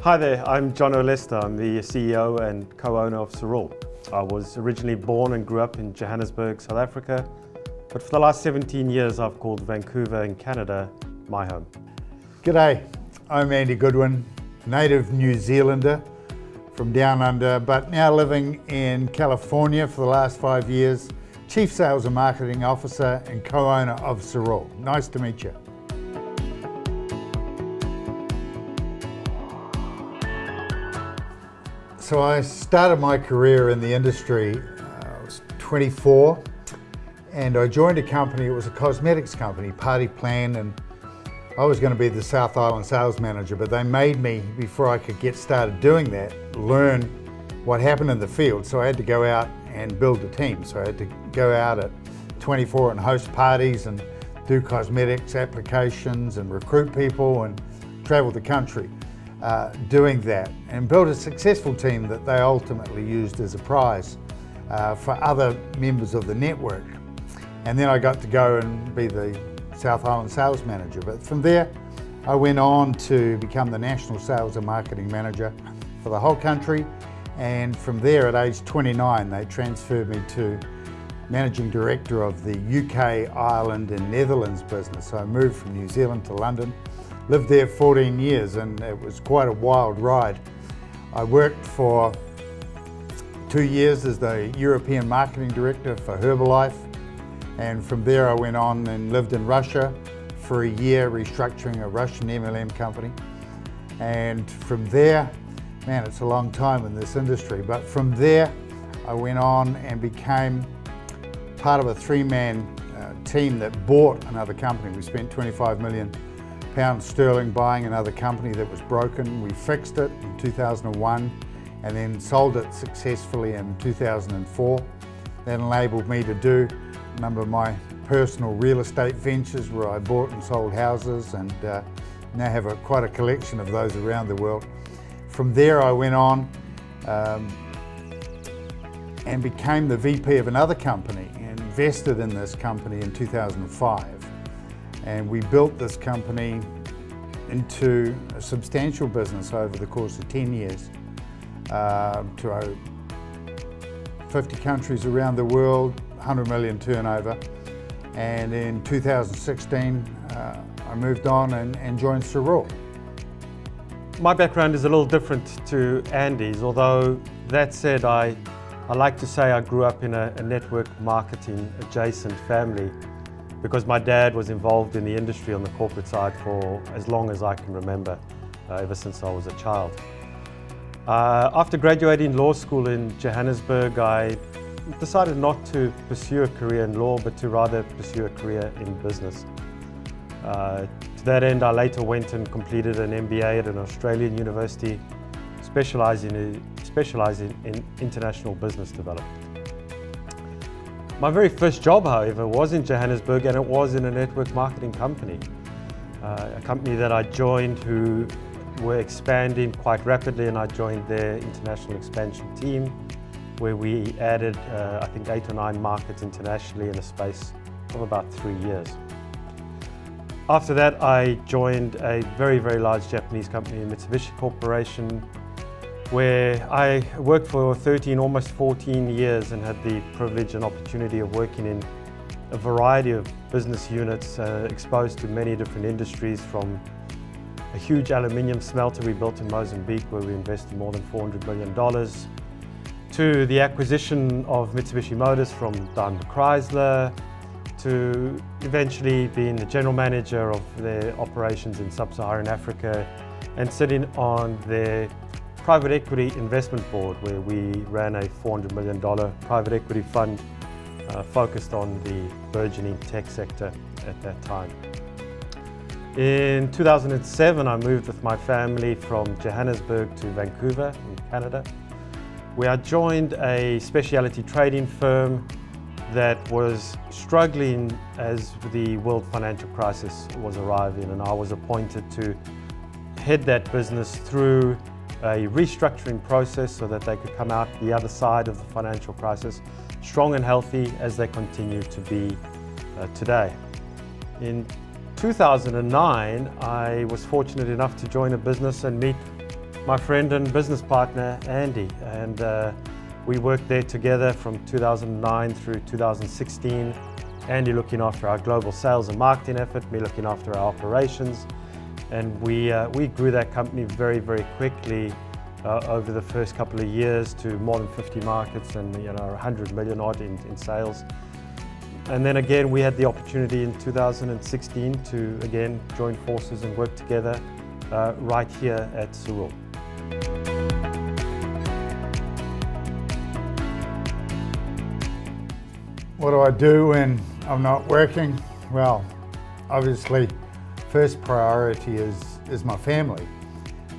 Hi there, I'm John O'Lester. I'm the CEO and co-owner of Cerule. I was originally born and grew up in Johannesburg, South Africa, but for the last 17 years I've called Vancouver in Canada my home. G'day, I'm Andy Goodwin, native New Zealander from down under, but now living in California for the last 5 years, Chief Sales and Marketing Officer and co-owner of Cerule. Nice to meet you. So I started my career in the industry, I was 24, and I joined a company. It was a cosmetics company, Party Plan, and I was going to be the South Island sales manager, but they made me, before I could get started doing that, learn what happened in the field. So I had to go out and build a team. So I had to go out at 24 and host parties and do cosmetics applications and recruit people and travel the country. Doing that and built a successful team that they ultimately used as a prize for other members of the network. And then I got to go and be the South Island sales manager. But from there, I went on to become the National Sales and Marketing Manager for the whole country. And from there, at age 29, they transferred me to Managing Director of the UK, Ireland and Netherlands business. So I moved from New Zealand to London. Lived there 14 years and it was quite a wild ride. I worked for 2 years as the European Marketing Director for Herbalife, and from there I went on and lived in Russia for a year restructuring a Russian MLM company. And from there, man, it's a long time in this industry, but from there I went on and became part of a three-man team that bought another company. We spent 25 million pounds sterling buying another company that was broken. We fixed it in 2001 and then sold it successfully in 2004. That enabled me to do a number of my personal real estate ventures where I bought and sold houses, and now have quite a collection of those around the world. From there I went on and became the VP of another company and invested in this company in 2005. And we built this company into a substantial business over the course of 10 years to 50 countries around the world, 100 million turnover. And in 2016, I moved on and joined Cerule. My background is a little different to Andy's, although that said, I like to say I grew up in a network marketing adjacent family, because my dad was involved in the industry on the corporate side for as long as I can remember, ever since I was a child. After graduating law school in Johannesburg, I decided not to pursue a career in law, but to rather pursue a career in business. To that end, I later went and completed an MBA at an Australian university, specialising in international business development. My very first job, however, was in Johannesburg, and it was in a network marketing company. A company that I joined who were expanding quite rapidly, and I joined their international expansion team, where we added, I think, 8 or 9 markets internationally in a space of about 3 years. After that, I joined a very, very large Japanese company, Mitsubishi Corporation, where I worked for 13, almost 14 years, and had the privilege and opportunity of working in a variety of business units, exposed to many different industries, from a huge aluminium smelter we built in Mozambique where we invested more than $400 million, to the acquisition of Mitsubishi Motors from Daimler Chrysler, to eventually being the general manager of their operations in sub-Saharan Africa and sitting on their private equity investment board, where we ran a $400 million private equity fund focused on the burgeoning tech sector at that time. In 2007, I moved with my family from Johannesburg to Vancouver in Canada, where I joined a specialty trading firm that was struggling as the world financial crisis was arriving, and I was appointed to head that business through a restructuring process so that they could come out the other side of the financial crisis strong and healthy, as they continue to be today. In 2009, I was fortunate enough to join a business and meet my friend and business partner, Andy, and we worked there together from 2009 through 2016. Andy looking after our global sales and marketing effort, me looking after our operations, and we grew that company very, very quickly over the first couple of years to more than 50 markets and 100 million odd in sales. And then again, we had the opportunity in 2016 to again join forces and work together right here at Cerule. What do I do when I'm not working? Well, obviously, first priority is my family.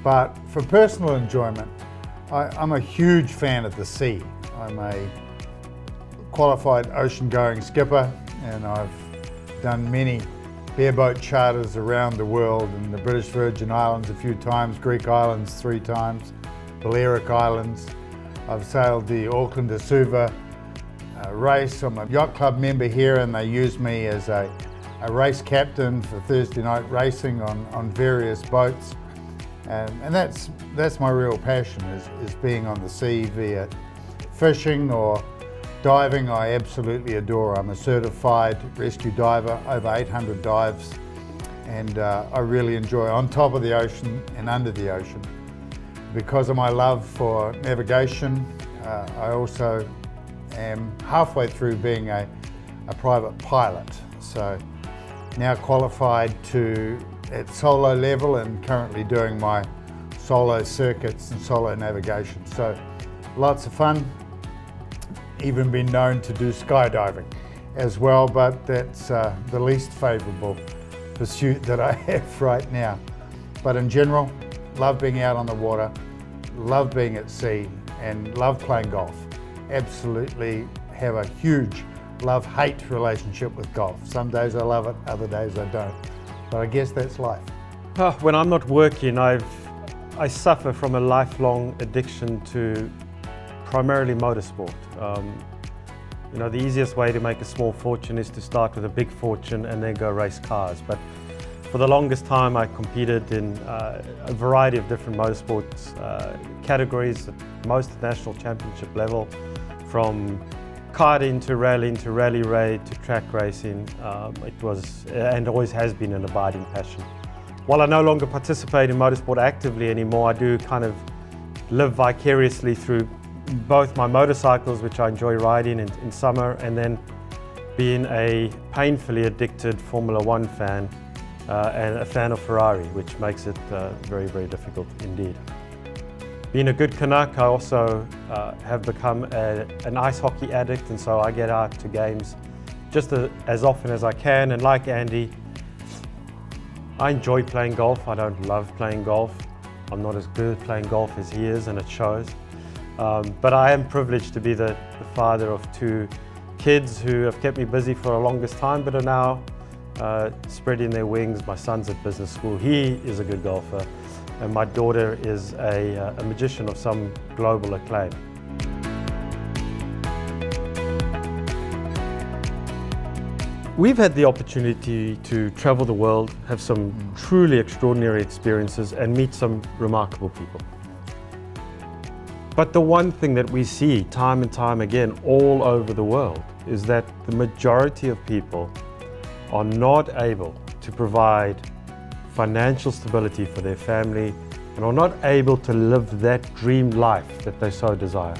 But for personal enjoyment, I'm a huge fan of the sea. I'm a qualified ocean-going skipper, and I've done many bareboat charters around the world, in the British Virgin Islands a few times, Greek Islands 3 times, Balearic Islands. I've sailed the Auckland to Suva race. I'm a yacht club member here, and they use me as a race captain for Thursday night racing on various boats. And that's my real passion, is being on the sea, be it fishing or diving. I absolutely adore. I'm a certified rescue diver, over 800 dives, and I really enjoy on top of the ocean and under the ocean. Because of my love for navigation, I also am halfway through being a private pilot. So now qualified at solo level, and currently doing my solo circuits and solo navigation. So lots of fun. Even been known to do skydiving as well, but that's the least favourable pursuit that I have right now. But in general, love being out on the water, love being at sea, and love playing golf. Absolutely have a huge love-hate relationship with golf. Some days I love it, other days I don't. But I guess that's life. When I'm not working, I suffer from a lifelong addiction to primarily motorsport. The easiest way to make a small fortune is to start with a big fortune and then go race cars. But for the longest time, I competed in a variety of different motorsports categories, at most national championship level, from karting to rally raid to track racing. It was and always has been an abiding passion. While I no longer participate in motorsport actively anymore, I do kind of live vicariously through both my motorcycles, which I enjoy riding in summer, and then being a painfully addicted Formula One fan and a fan of Ferrari, which makes it very, very difficult indeed. Being a good Canuck, I also have become an ice hockey addict, and so I get out to games just as often as I can. And like Andy, I enjoy playing golf. I don't love playing golf. I'm not as good at playing golf as he is, and it shows. But I am privileged to be the father of 2 kids who have kept me busy for the longest time, but are now spreading their wings. My son's at business school. He is a good golfer. And my daughter is a magician of some global acclaim. We've had the opportunity to travel the world, have some truly extraordinary experiences, and meet some remarkable people. But the one thing that we see time and time again all over the world is that the majority of people are not able to provide financial stability for their family and are not able to live that dream life that they so desire.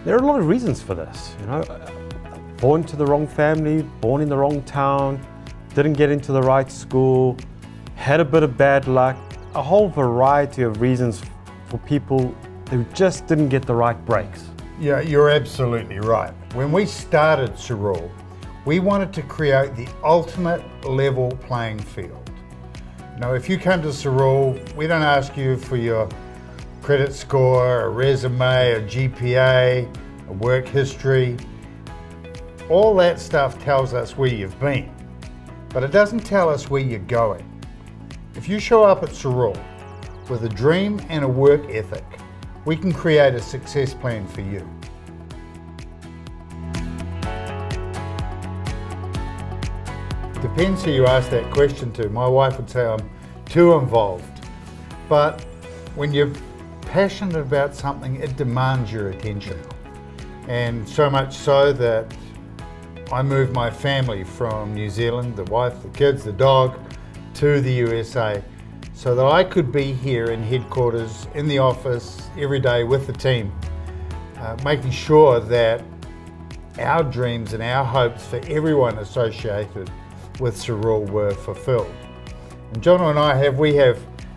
There are a lot of reasons for this. Born to the wrong family, born in the wrong town, didn't get into the right school, had a bit of bad luck, a whole variety of reasons for people who just didn't get the right breaks. Yeah, you're absolutely right. When we started Cerule, we wanted to create the ultimate level playing field. If you come to Cerule, we don't ask you for your credit score, a resume, a GPA, a work history. All that stuff tells us where you've been, but it doesn't tell us where you're going. If you show up at Cerule with a dream and a work ethic, we can create a success plan for you. Depends who you ask that question to. My wife would say I'm too involved, but when you're passionate about something, it demands your attention. And so much so that I moved my family from New Zealand, the wife, the kids, the dog, to the USA, so that I could be here in headquarters, in the office, every day with the team, making sure that our dreams and our hopes for everyone associated with Cerule were fulfilled. And John and I have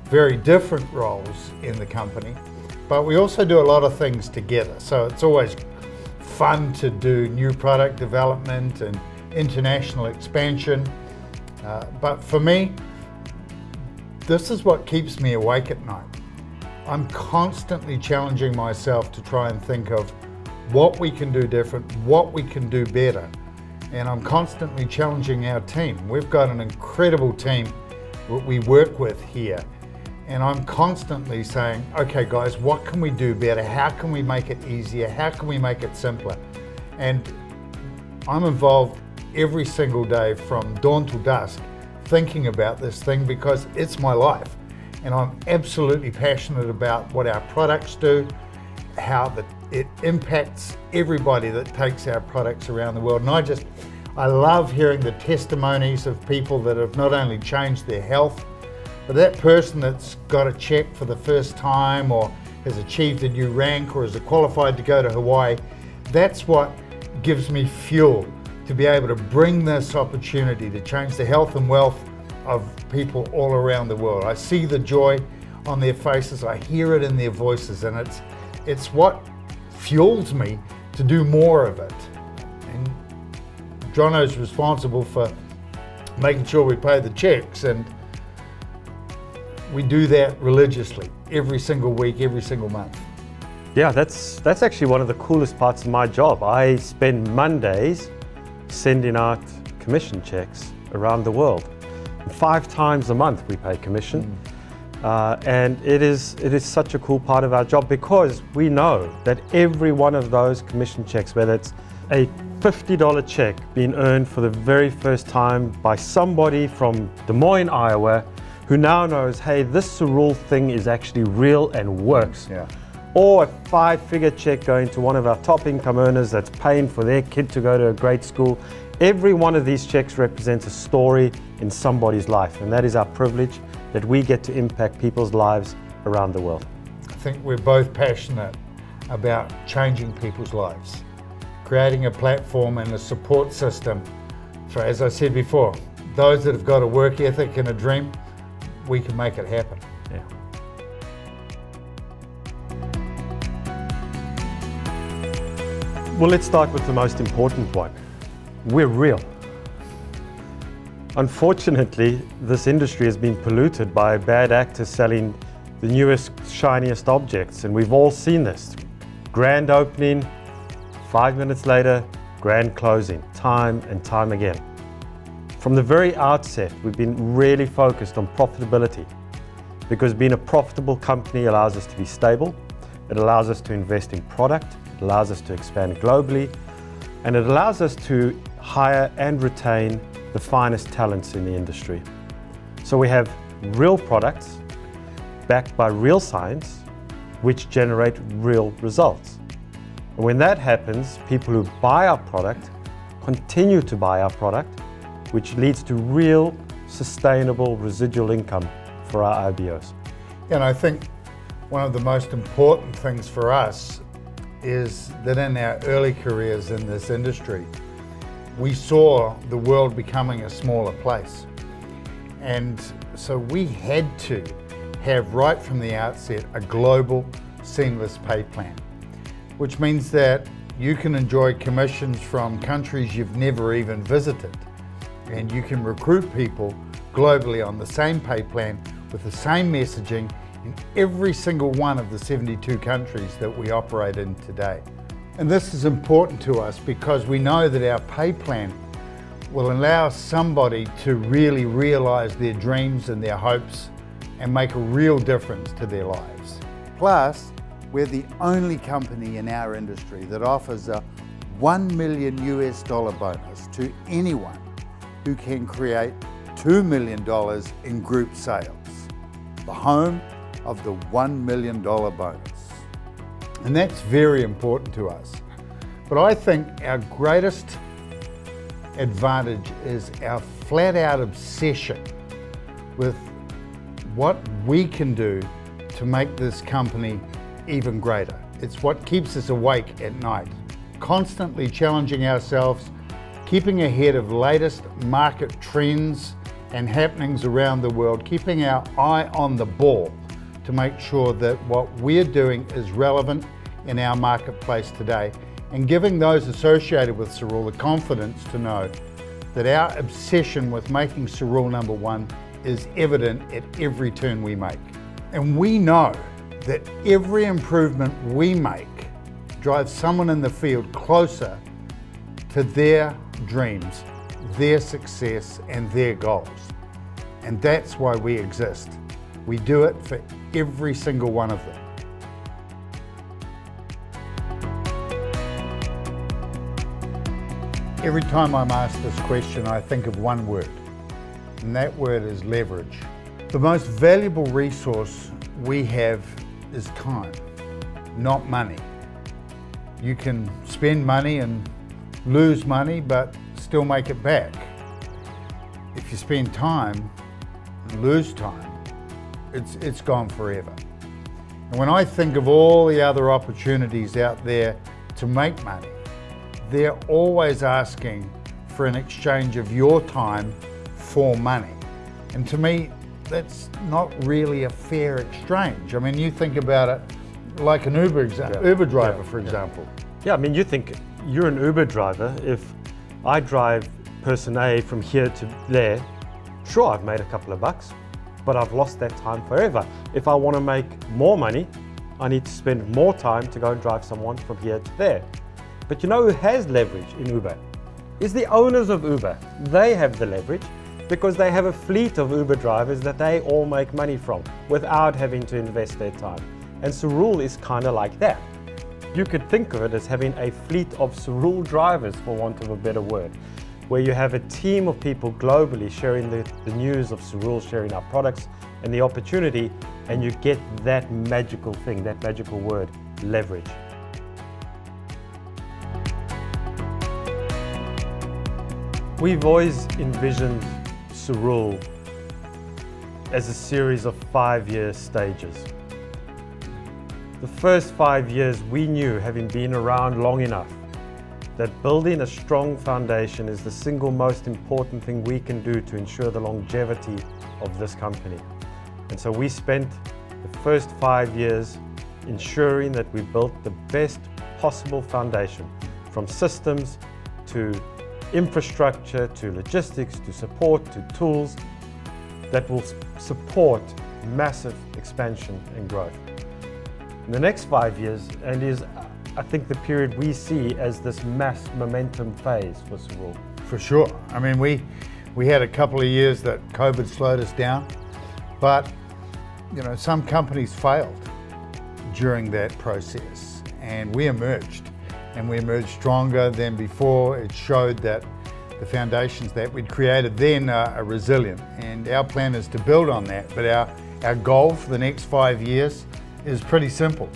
very different roles in the company, but we also do a lot of things together. So it's always fun to do new product development and international expansion. But for me, this is what keeps me awake at night. I'm constantly challenging myself to try and think of what we can do different, what we can do better. And I'm constantly challenging our team. We've got an incredible team that we work with here. And I'm constantly saying, okay guys, what can we do better? How can we make it easier? How can we make it simpler? And I'm involved every single day from dawn till dusk thinking about this thing because it's my life. And I'm absolutely passionate about what our products do, how it impacts everybody that takes our products around the world. And I love hearing the testimonies of people that have not only changed their health, but that person that's got a check for the first time or has achieved a new rank or is qualified to go to Hawaii, that's what gives me fuel to be able to bring this opportunity to change the health and wealth of people all around the world. I see the joy on their faces, I hear it in their voices, and it's what fuels me to do more of it. And Jono's responsible for making sure we pay the checks, and we do that religiously every single week, every single month. Yeah, that's actually one of the coolest parts of my job. I spend Mondays sending out commission checks around the world. 5 times a month we pay commission. And it is such a cool part of our job because we know that every one of those commission checks, whether it's a $50 check being earned for the very first time by somebody from Des Moines, Iowa, who now knows, hey, this Cerule thing is actually real and works. Yeah. Or a 5-figure check going to one of our top income earners that's paying for their kid to go to a great school. Every one of these checks represents a story in somebody's life, and that is our privilege, that we get to impact people's lives around the world. I think we're both passionate about changing people's lives, creating a platform and a support system for, as I said before, those that have got a work ethic and a dream. We can make it happen. Yeah. Well, let's start with the most important one. We're real. Unfortunately, this industry has been polluted by bad actors selling the newest, shiniest objects, and we've all seen this. Grand opening, 5 minutes later, grand closing, time and time again. From the very outset, we've been really focused on profitability because being a profitable company allows us to be stable, it allows us to invest in product, it allows us to expand globally, and it allows us to hire and retain the finest talents in the industry. So we have real products backed by real science, which generate real results. And when that happens, people who buy our product continue to buy our product, which leads to real, sustainable residual income for our IBOs. And I think one of the most important things for us is that in our early careers in this industry, we saw the world becoming a smaller place. And so we had to have right from the outset a global seamless pay plan, which means that you can enjoy commissions from countries you've never even visited. And you can recruit people globally on the same pay plan with the same messaging in every single one of the 72 countries that we operate in today. And this is important to us because we know that our pay plan will allow somebody to really realize their dreams and their hopes and make a real difference to their lives. Plus, we're the only company in our industry that offers a $1 million bonus to anyone who can create $2 million in group sales. The home of the $1 million bonus. And that's very important to us. But I think our greatest advantage is our flat-out obsession with what we can do to make this company even greater. It's what keeps us awake at night, constantly challenging ourselves, keeping ahead of latest market trends and happenings around the world, keeping our eye on the ball to make sure that what we're doing is relevant in our marketplace today, and giving those associated with Cerule the confidence to know that our obsession with making Cerule #1 is evident at every turn we make. And we know that every improvement we make drives someone in the field closer to their dreams, their success, and their goals. And that's why we exist. We do it for every single one of them. Every time I'm asked this question, I think of one word, and that word is leverage. The most valuable resource we have is time, not money. You can spend money and lose money, but still make it back. If you spend time and lose time, it's gone forever. And when I think of all the other opportunities out there to make money, they're always asking for an exchange of your time for money. And to me, that's not really a fair exchange. I mean, you think about it like an Uber driver, for example. Yeah, I mean, you think you're an Uber driver. If I drive person A from here to there, sure, I've made a couple of bucks, but I've lost that time forever. If I want to make more money, I need to spend more time to go and drive someone from here to there. But you know who has leverage in Uber? Is the owners of Uber. They have the leverage because they have a fleet of Uber drivers that they all make money from without having to invest their time. And Cerule is kind of like that. You could think of it as having a fleet of Cerule drivers, for want of a better word, where you have a team of people globally sharing the news of Cerule, sharing our products and the opportunity, and you get that magical thing, that magical word, leverage. We've always envisioned Cerule as a series of 5-year stages. The first 5 years we knew, having been around long enough, that building a strong foundation is the single most important thing we can do to ensure the longevity of this company. And so we spent the first 5 years ensuring that we built the best possible foundation, from systems to infrastructure, to logistics, to support, to tools that will support massive expansion and growth. In the next 5 years, and is I think the period we see as this mass momentum phase for Cerule. For sure. I mean, we had a couple of years that COVID slowed us down, but you know, some companies failed during that process, and we emerged. And we emerged stronger than before. It showed that the foundations that we'd created then are resilient, and our plan is to build on that. But our goal for the next 5 years is pretty simple.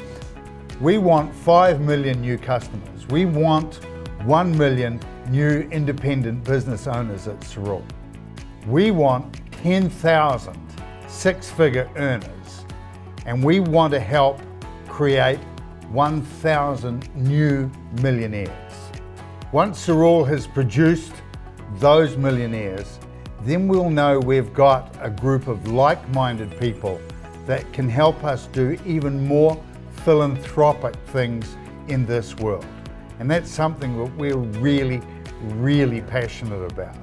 We want 5 million new customers. We want 1 million new independent business owners at Cerule. We want 10,000 six-figure earners, and we want to help create 1,000 new millionaires. Once Cerule has produced those millionaires, then we'll know we've got a group of like-minded people that can help us do even more philanthropic things in this world. And that's something that we're really, really passionate about.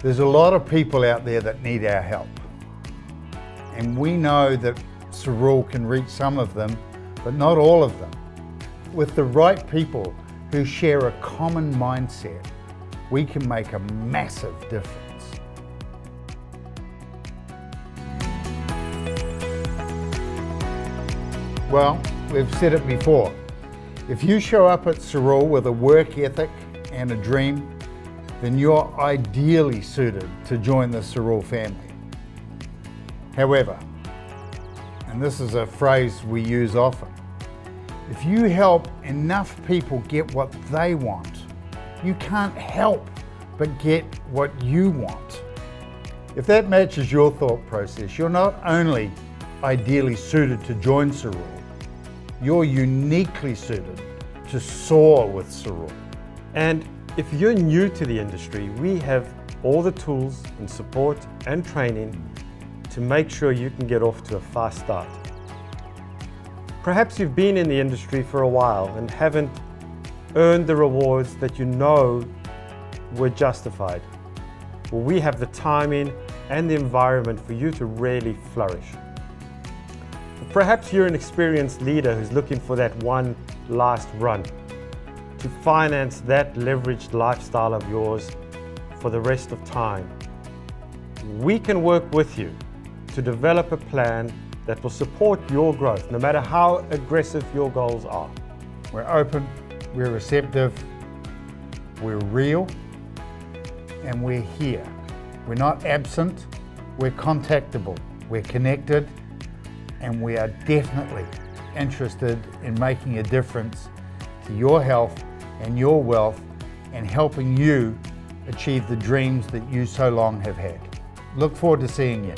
There's a lot of people out there that need our help. And we know that Cerule can reach some of them, but not all of them. With the right people who share a common mindset, we can make a massive difference. Well, we've said it before. If you show up at Cerule with a work ethic and a dream, then you're ideally suited to join the Cerule family. However, and this is a phrase we use often, if you help enough people get what they want, you can't help but get what you want. If that matches your thought process, you're not only ideally suited to join Cerule, you're uniquely suited to soar with Cerule. And if you're new to the industry, we have all the tools and support and training to make sure you can get off to a fast start. Perhaps you've been in the industry for a while and haven't earned the rewards that you know were justified. Well, we have the timing and the environment for you to really flourish. Perhaps you're an experienced leader who's looking for that one last run to finance that leveraged lifestyle of yours for the rest of time. We can work with you to develop a plan that will support your growth, no matter how aggressive your goals are. We're open, we're receptive, we're real, and we're here. We're not absent, we're contactable, we're connected, and we are definitely interested in making a difference to your health and your wealth and helping you achieve the dreams that you so long have had. Look forward to seeing you.